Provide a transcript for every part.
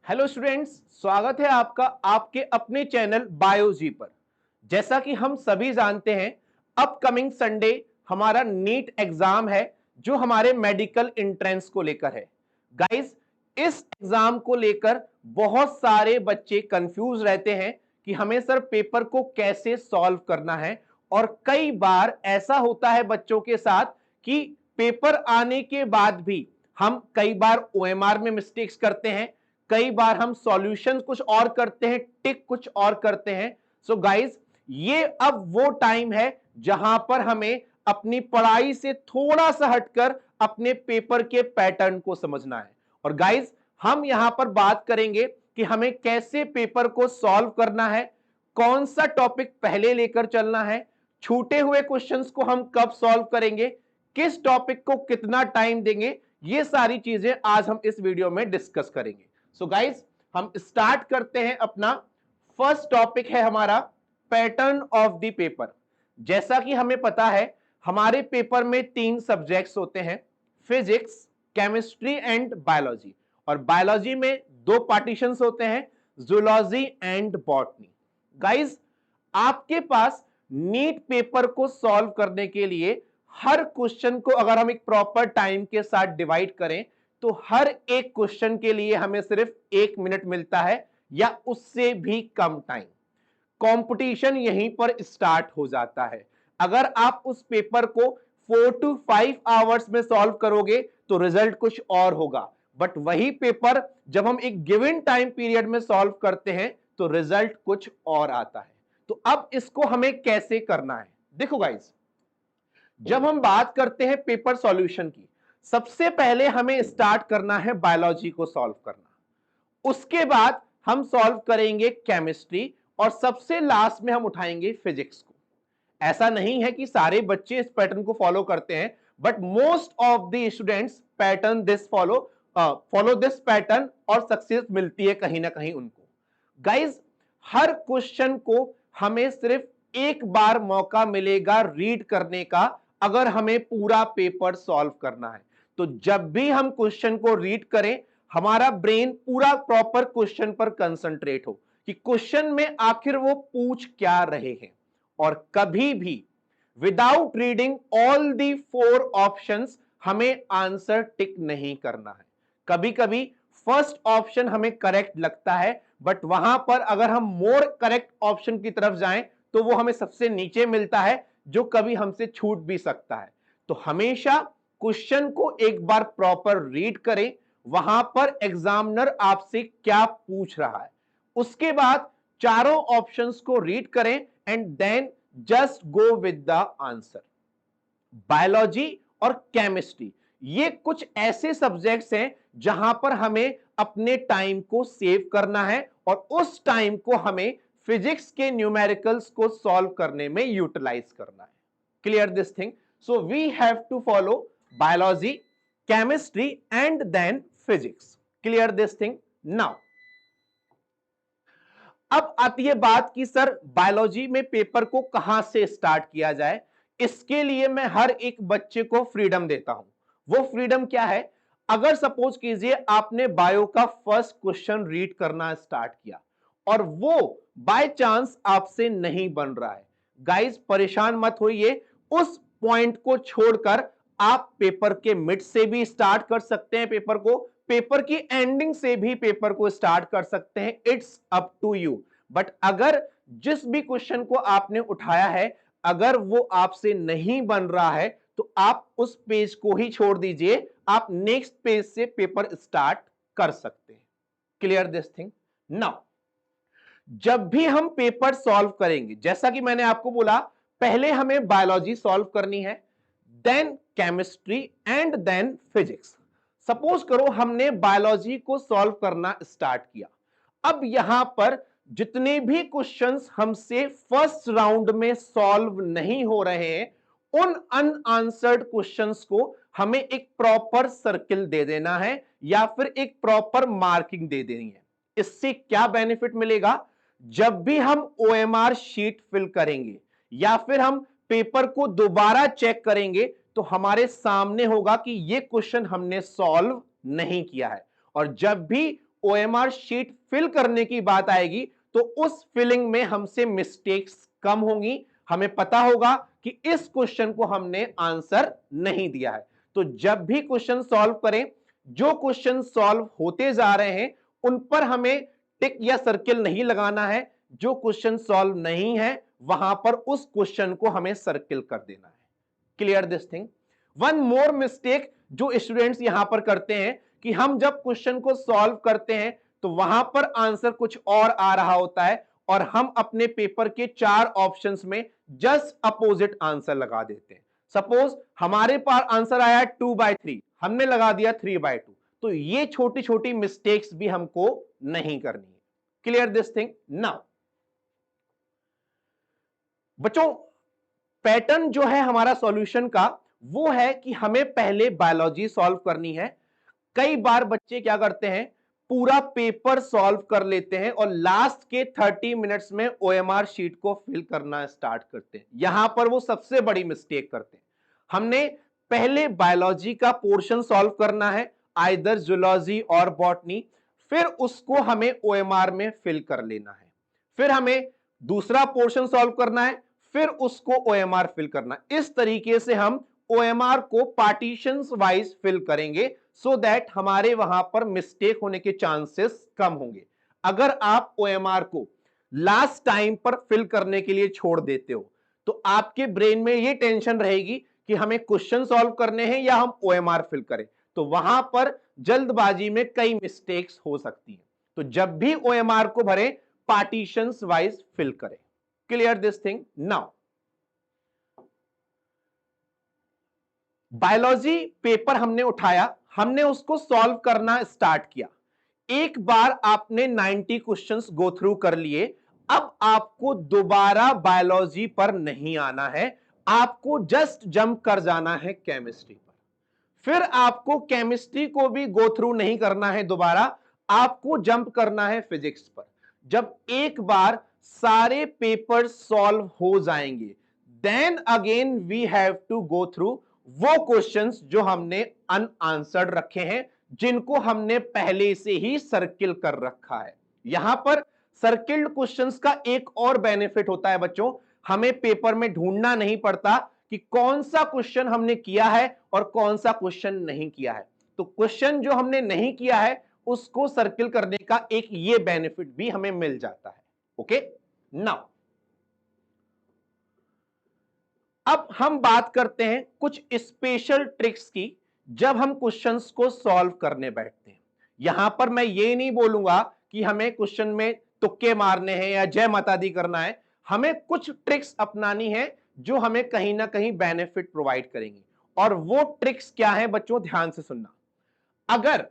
Hello students, स्वागत है आपका आपके अपने चैनल बायोजी पर। जैसा कि हम सभी जानते हैं, अपकमिंग संडे हमारा नीट एग्जाम है जो हमारे मेडिकल एंट्रेंस को लेकर है। गाइस, इस एग्जाम को लेकर बहुत सारे बच्चे कंफ्यूज रहते हैं कि हमें सर पेपर को कैसे सॉल्व करना है। और कई बार ऐसा होता है बच्चों के साथ कि पेपर आने के बाद भी हम कई बार ओएमआर में मिस्टेक्स करते हैं, कई बार हम सॉल्यूशन कुछ और करते हैं, टिक कुछ और करते हैं। सो गाइस, ये अब वो टाइम है जहां पर हमें अपनी पढ़ाई से थोड़ा सा हटकर अपने पेपर के पैटर्न को समझना है। और गाइस, हम यहां पर बात करेंगे कि हमें कैसे पेपर को सॉल्व करना है, कौन सा टॉपिक पहले लेकर चलना है, छूटे हुए क्वेश्चंस को हम कब सॉल्व करेंगे, किस टॉपिक को कितना टाइम देंगे, ये सारी चीजें आज हम इस वीडियो में डिस्कस करेंगे। सो गाइस, हम स्टार्ट करते हैं। अपना फर्स्ट टॉपिक है हमारा पैटर्न ऑफ द पेपर। जैसा कि हमें पता है, हमारे पेपर में 3 सब्जेक्ट्स होते हैं, फिजिक्स, केमिस्ट्री एंड बायोलॉजी। और बायोलॉजी में 2 पार्टीशंस होते हैं, जूलॉजी एंड बॉटनी। गाइस, आपके पास नीट पेपर को सॉल्व करने के लिए हर क्वेश्चन को अगर हम एक प्रॉपर टाइम के साथ डिवाइड करें तो हर एक क्वेश्चन के लिए हमें सिर्फ 1 मिनट मिलता है या उससे भी कम टाइम। कंपटीशन यहीं पर स्टार्ट हो जाता है। अगर आप उस पेपर को 4 to 5 आवर्स में सॉल्व करोगे तो रिजल्ट कुछ और होगा, बट वही पेपर जब हम एक गिवन टाइम पीरियड में सॉल्व करते हैं तो रिजल्ट कुछ और आता है। तो अब इसको हमें कैसे करना है, देखो गाइस, जब हम बात करते हैं पेपर सॉल्यूशन की, सबसे पहले हमें स्टार्ट करना है बायोलॉजी को सॉल्व करना। उसके बाद हम सॉल्व करेंगे केमिस्ट्री और सबसे लास्ट में हम उठाएंगे फिजिक्स को। ऐसा नहीं है कि सारे बच्चे इस पैटर्न को फॉलो करते हैं, but most of the students pattern this follow this pattern और सक्सेस मिलती है कहीं ना कहीं उनको। गाइज, हर क्वेश्चन को हमें सिर्फ एक बार मौका मिलेगा रीड करने का अगर हमें पूरा पेपर सॉल्व करना है। तो जब भी हम क्वेश्चन को रीड करें, हमारा ब्रेन पूरा प्रॉपर क्वेश्चन पर कंसंट्रेट हो कि क्वेश्चन में आखिर वो पूछ क्या रहे हैं। और कभी भी without reading all the 4 options हमें आंसर टिक नहीं करना है। कभी कभी फर्स्ट ऑप्शन हमें करेक्ट लगता है, बट वहां पर अगर हम मोर करेक्ट ऑप्शन की तरफ जाएं तो वो हमें सबसे नीचे मिलता है, जो कभी हमसे छूट भी सकता है। तो हमेशा क्वेश्चन को एक बार प्रॉपर रीड करें, वहां पर एग्जामिनर आपसे क्या पूछ रहा है, उसके बाद चारों ऑप्शंस को रीड करें and then just go with the answer. Biology और केमिस्ट्री ये कुछ ऐसे सब्जेक्ट्स हैं जहां पर हमें अपने टाइम को सेव करना है और उस टाइम को हमें फिजिक्स के न्यूमेरिकल्स को सॉल्व करने में यूटिलाइज करना है। Clear this thing? So we have to follow biology, chemistry and then physics. Clear this thing? Now अब आती है बात कि सर बायोलॉजी में पेपर को कहां से स्टार्ट किया जाए। इसके लिए मैं हर एक बच्चे को फ्रीडम देता हूं। वो फ्रीडम क्या है? अगर सपोज कीजिए आपने बायो का फर्स्ट क्वेश्चन रीड करना स्टार्ट किया और वो बाय चांस आपसे नहीं बन रहा है, गाइस परेशान मत होइए। उस पॉइंट को छोड़कर आप पेपर के मिड से भी स्टार्ट कर सकते हैं, पेपर को पेपर की एंडिंग से भी पेपर को स्टार्ट कर सकते हैं। It's up to you. But अगर जिस भी क्वेश्चन को आपने उठाया है अगर वो आपसे नहीं बन रहा है तो आप उस पेज को ही छोड़ दीजिए, आप नेक्स्ट पेज से पेपर स्टार्ट कर सकते हैं। Clear this thing? नाउ जब भी हम पेपर सॉल्व करेंगे, जैसा कि मैंने आपको बोला, पहले हमें बायोलॉजी सॉल्व करनी है, then chemistry and then physics. Suppose करो हमने बायोलॉजी को सॉल्व करना स्टार्ट किया। अब यहां पर जितने भी क्वेश्चंस हमसे फर्स्ट राउंड में सॉल्व नहीं हो रहे हैं, उन अनआंसर्ड क्वेश्चंस को हमें एक प्रॉपर सर्किल दे देना है या फिर एक प्रॉपर मार्किंग दे देनी है। इससे क्या बेनिफिट मिलेगा? जब भी हम ओएमआर शीट फिल करेंगे या फिर हम पेपर को दोबारा चेक करेंगे तो हमारे सामने होगा कि यह क्वेश्चन हमने सॉल्व नहीं किया है। और जब भी OMR शीट फिल करने की बात आएगी तो उस फिलिंग में हमसे मिस्टेक्स कम होंगी, हमें पता होगा कि इस क्वेश्चन को हमने आंसर नहीं दिया है। तो जब भी क्वेश्चन सॉल्व करें, जो क्वेश्चन सॉल्व होते जा रहे हैं उन पर हमें टिक या सर्किल नहीं लगाना है, जो क्वेश्चन सॉल्व नहीं है वहां पर उस क्वेश्चन को हमें सर्किल कर देना है। Clear this thing. One more mistake जो स्टूडेंट्स यहां पर करते हैं कि हम जब क्वेश्चन को सॉल्व करते हैं तो वहां पर आंसर कुछ और आ रहा होता है और हम अपने पेपर के 4 ऑप्शंस में जस्ट अपोजिट आंसर लगा देते हैं। सपोज हमारे पास आंसर आया 2/3, हमने लगा दिया 3/2। तो ये छोटी छोटी मिस्टेक्स भी हमको नहीं करनी है। Clear this thing. नाउ बच्चों, पैटर्न जो है हमारा सॉल्यूशन का वो है कि हमें पहले बायोलॉजी सॉल्व करनी है। कई बार बच्चे क्या करते हैं, पूरा पेपर सॉल्व कर लेते हैं और लास्ट के 30 मिनट्स में OMR शीट को फिल करना स्टार्ट करते हैं। यहां पर वो सबसे बड़ी मिस्टेक करते हैं। हमने पहले बायोलॉजी का पोर्शन सॉल्व करना है, आइदर जूलॉजी और बॉटनी, फिर उसको हमें OMR में फिल कर लेना है। फिर हमें दूसरा पोर्शन सॉल्व करना है, फिर उसको OMR फिल करना। इस तरीके से हम OMR को पार्टीशंस वाइज फिल करेंगे सो दैट हमारे वहां पर मिस्टेक होने के चांसेस कम होंगे। अगर आप OMR को लास्ट टाइम पर फिल करने के लिए छोड़ देते हो तो आपके ब्रेन में ये टेंशन रहेगी कि हमें क्वेश्चन सॉल्व करने हैं या हम OMR फिल करें, तो वहां पर जल्दबाजी में कई मिस्टेक्स हो सकती हैं। तो जब भी OMR को भरें, पार्टीशंस वाइज फिल करें। Clear this thing. Now biology paper हमने उठाया, हमने उसको सॉल्व करना स्टार्ट किया। एक बार आपने 90 क्वेश्चंस गो थ्रू कर लिए, अब आपको दोबारा बायोलॉजी पर नहीं आना है, आपको जस्ट जंप कर जाना है केमिस्ट्री पर। फिर आपको केमिस्ट्री को भी गो थ्रू नहीं करना है दोबारा, आपको जंप करना है फिजिक्स पर। जब एक बार सारे पेपर सॉल्व हो जाएंगे, then again we have to go through वो क्वेश्चंस जो हमने अनआंसर्ड रखे हैं, जिनको हमने पहले से ही सर्किल कर रखा है। यहां पर सर्किल्ड क्वेश्चंस का एक और बेनिफिट होता है बच्चों, हमें पेपर में ढूंढना नहीं पड़ता कि कौन सा क्वेश्चन हमने किया है और कौन सा क्वेश्चन नहीं किया है। तो क्वेश्चन जो हमने नहीं किया है उसको सर्किल करने का एक ये बेनिफिट भी हमें मिल जाता है। ओके, नाउ अब हम बात करते हैं कुछ स्पेशल ट्रिक्स की जब हम क्वेश्चंस को सॉल्व करने बैठते हैं। यहां पर मैं ये नहीं बोलूंगा कि हमें क्वेश्चन में तुक्के मारने हैं या जय माता दी करना है, हमें कुछ ट्रिक्स अपनानी है जो हमें कहीं ना कहीं बेनिफिट प्रोवाइड करेंगी। और वो ट्रिक्स क्या है बच्चों, ध्यान से सुनना। अगर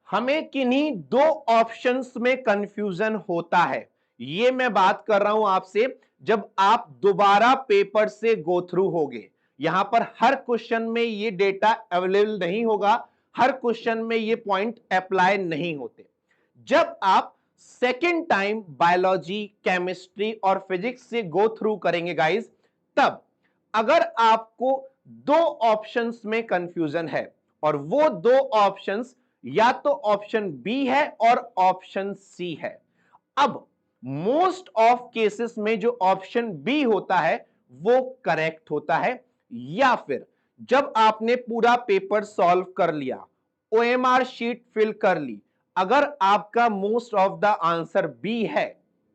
हमें किन्हीं दो ऑप्शंस में कंफ्यूजन होता है, ये मैं बात कर रहा हूं आपसे जब आप दोबारा पेपर से गो थ्रू होगे। यहां पर हर क्वेश्चन में ये डेटा अवेलेबल नहीं होगा, हर क्वेश्चन में ये पॉइंट अप्लाई नहीं होते। जब आप सेकेंड टाइम बायोलॉजी, केमिस्ट्री और फिजिक्स से गो थ्रू करेंगे गाइस, तब अगर आपको दो ऑप्शंस में कंफ्यूजन है और वो दो ऑप्शंस या तो ऑप्शन बी है और ऑप्शन सी है, अब मोस्ट ऑफ केसेस में जो ऑप्शन बी होता है वो करेक्ट होता है। या फिर जब आपने पूरा पेपर सॉल्व कर लिया, OMR शीट फिल कर ली, अगर आपका most of the answer B है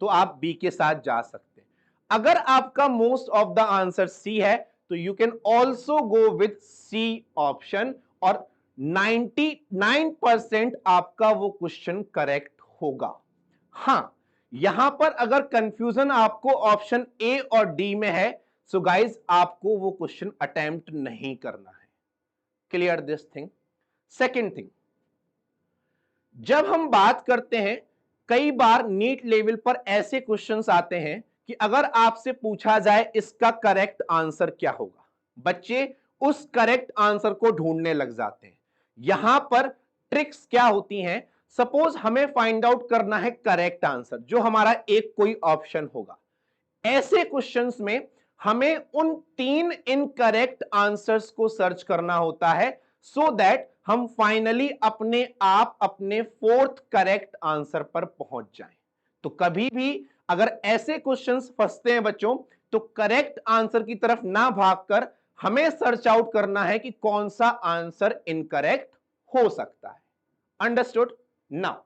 तो आप बी के साथ जा सकते हैं। अगर आपका most of the answer C है तो you can also go with C option और 99% आपका वो क्वेश्चन करेक्ट होगा। हां, यहां पर अगर कंफ्यूजन आपको ऑप्शन ए और डी में है, सो गाइज आपको वो क्वेश्चन अटेम्प्ट नहीं करना है। Clear this thing. Second thing, जब हम बात करते हैं, कई बार नीट लेवल पर ऐसे क्वेश्चंस आते हैं कि अगर आपसे पूछा जाए इसका करेक्ट आंसर क्या होगा, बच्चे उस करेक्ट आंसर को ढूंढने लग जाते हैं। यहां पर ट्रिक्स क्या होती हैं, सपोज हमें फाइंड आउट करना है करेक्ट आंसर जो हमारा एक कोई ऑप्शन होगा। ऐसे क्वेश्चंस में हमें उन 3 इनकरेक्ट आंसर्स को सर्च करना होता है सो दैट हम फाइनली अपने आप अपने फोर्थ करेक्ट आंसर पर पहुंच जाएं। तो कभी भी अगर ऐसे क्वेश्चंस फंसते हैं बच्चों, तो करेक्ट आंसर की तरफ ना भागकर हमें सर्च आउट करना है कि कौन सा आंसर इनकरेक्ट हो सकता है। अंडरस्टूड? नाउ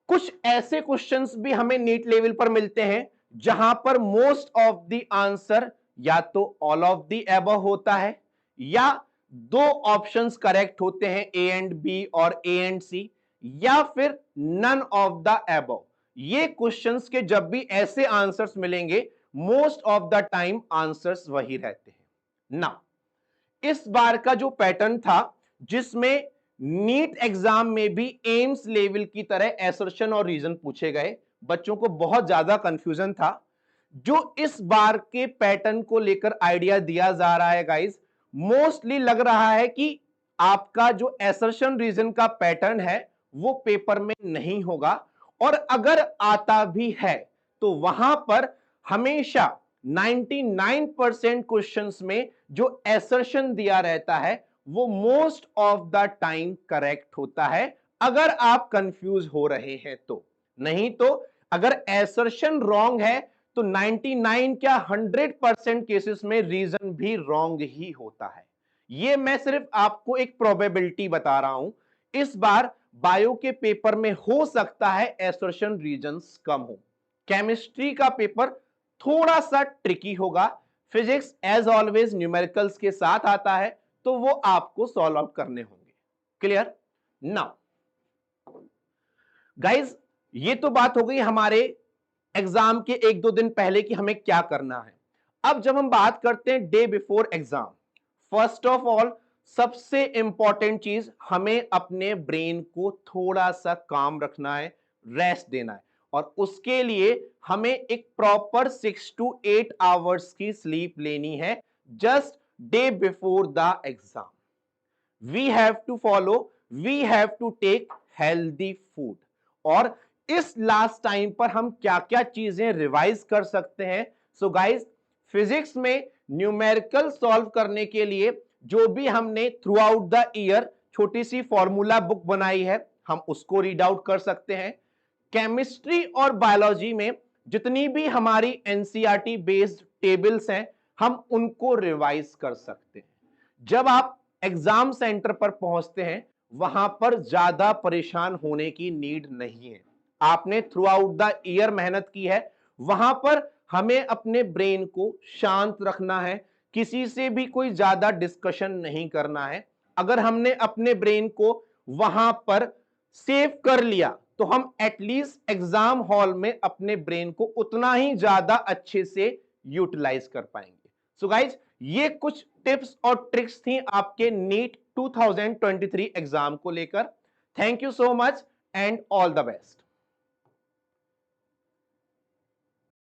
कुछ ऐसे क्वेश्चंस भी हमें नीट लेवल पर मिलते हैं जहां पर मोस्ट ऑफ द आंसर या तो ऑल ऑफ द एबव होता है, या दो ऑप्शंस करेक्ट होते हैं, ए एंड बी और ए एंड सी, या फिर नन ऑफ द एबव। ये क्वेश्चंस के जब भी ऐसे आंसर्स मिलेंगे, most of the time answers वही रहते हैं ना। इस बार का जो पैटर्न था, जिसमें नीट एग्जाम में भी एम्स लेवल की तरह एसर्शन और रीजन पूछे गए, बच्चों को बहुत ज्यादा कंफ्यूजन था। जो इस बार के पैटर्न को लेकर आइडिया दिया जा रहा है गाइस, मोस्टली लग रहा है कि आपका जो एसर्शन रीजन का पैटर्न है वो पेपर में नहीं होगा, और अगर आता भी है तो वहां पर हमेशा 99% क्वेश्चंस में जो एसर्शन दिया रहता है वो most of the time correct होता है, अगर आप कंफ्यूज हो रहे हैं तो। नहीं तो अगर एसर्शन रॉन्ग है तो 99 क्या 100% केसेस में रीजन भी रॉन्ग ही होता है। ये मैं सिर्फ आपको एक प्रोबेबिलिटी बता रहा हूं। इस बार बायो के पेपर में हो सकता है एसर्शन रीजंस कम हो। केमिस्ट्री का पेपर थोड़ा सा ट्रिकी होगा। फिजिक्स एज ऑलवेज न्यूमेरिकल्स के साथ आता है, तो वो आपको सॉल्व आउट करने होंगे। क्लियर? नाउ गाइज, ये तो बात हो गई हमारे एग्जाम के एक दो दिन पहले कि हमें क्या करना है। अब जब हम बात करते हैं day before exam, first of all सबसे इंपॉर्टेंट चीज, हमें अपने ब्रेन को थोड़ा सा काम रखना है, रेस्ट देना है, और उसके लिए हमें एक प्रॉपर 6 to 8 आवर्स की स्लीप लेनी है just day before the exam. We have to follow, we have to take healthy food. और इस लास्ट टाइम पर हम क्या क्या चीजें रिवाइज कर सकते हैं? सो गाइज, फिजिक्स में न्यूमेरिकल सॉल्व करने के लिए जो भी हमने थ्रू आउट द ईयर छोटी सी फॉर्मूला बुक बनाई है, हम उसको रीड आउट कर सकते हैं। केमिस्ट्री और बायोलॉजी में जितनी भी हमारी एनसीईआरटी बेस्ड टेबल्स हैं, हम उनको रिवाइज कर सकते हैं। जब आप एग्जाम सेंटर पर पहुंचते हैं, वहां पर ज्यादा परेशान होने की नीड नहीं है। आपने थ्रू आउट द ईयर मेहनत की है, वहां पर हमें अपने ब्रेन को शांत रखना है, किसी से भी कोई ज्यादा डिस्कशन नहीं करना है। अगर हमने अपने ब्रेन को वहां पर सेव कर लिया, तो हम एटलीस्ट एग्जाम हॉल में अपने ब्रेन को उतना ही ज्यादा अच्छे से यूटिलाइज कर पाएंगे। सो गाइज, ये कुछ टिप्स और ट्रिक्स थी आपके नीट 2023 एग्जाम को लेकर। Thank you so much and all the best.